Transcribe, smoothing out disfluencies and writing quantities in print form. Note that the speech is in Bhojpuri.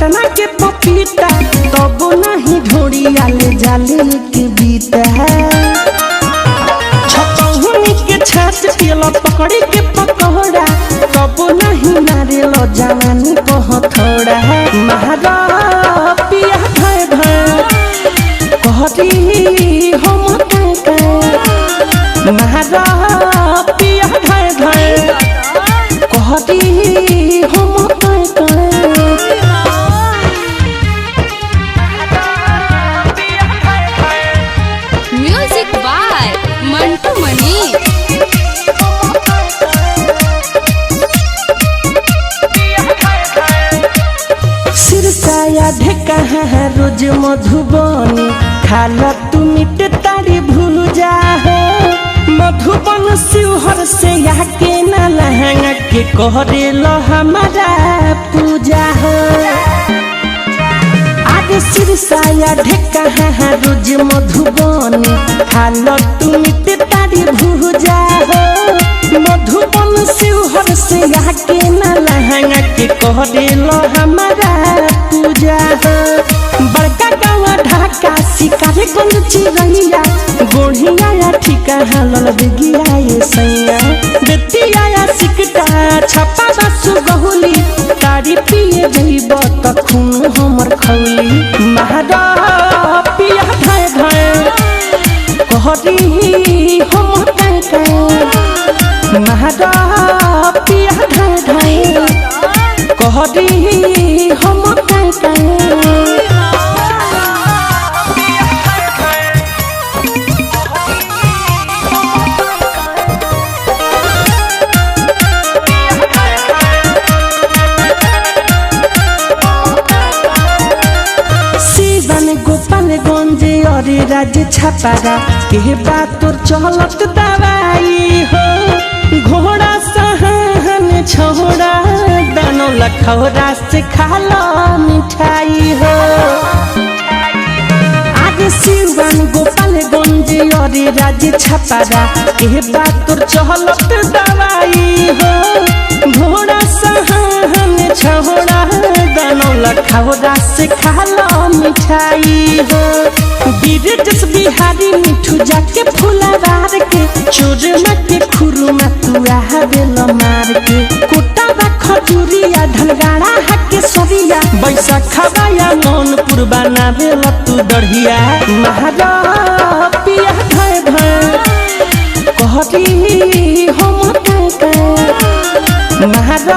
पटना के पपीता तब नहीं ढोड़िया ले जाले के बीता छपहुनी के छाछ पियला पकड़ी के पकौड़ा तब नहीं नारियल जवानी पहथौड़ा महारा पिया भय भय कहती हम महारा पिया भय भय कहती हम म्यूजिक बाय मंटू मनी। सिरसाया ढेका है रोज मधुबनी खाला तू मिट तारी भूजा हो मधुबन शिवहर से आके न लहंगा के कहरे लो हमारा पूजा हो आगे सिरसाया ढेका है रोज मधुबनी खाला तू मिट तारी भूजा हो मधुबन शिवहर से आके न लहंगा के कहरे लो हमारा पूजा हो बड़का गाँव ढाका शिकारी गंज चिरैया गोढ़िया ठिका हलल बिगिया ये सैया बेतिया सिकटा छपा बसु गहुली तारी पिए जइब त खून हमर खौली महारा पिया भय भय कहरी हम महारा पिया भय भय कहरी हम गोपालगंज और राज्य छपारा के बात तोर चलत दवाई हो घोड़ा सहन छोड़ा दानो लखौरा से खाला मिठाई हो आगे शिवन गोपालगंज और राज्य छपारा के बात तोर चलत दवाई हो घोड़ा सहन छोड़ा दानो लखौरा से खाला मिठाई हो बीरजस बिहारी मिठू जाके फुलावार के चोरमा के खुरुमा तू आवेल मार के कोटा बा खजूरिया ढलगाड़ा हके सरिया बैसाखा या मन पुरबाना बेल तू दढ़िया महारा पिया भय भय कहती हम महारा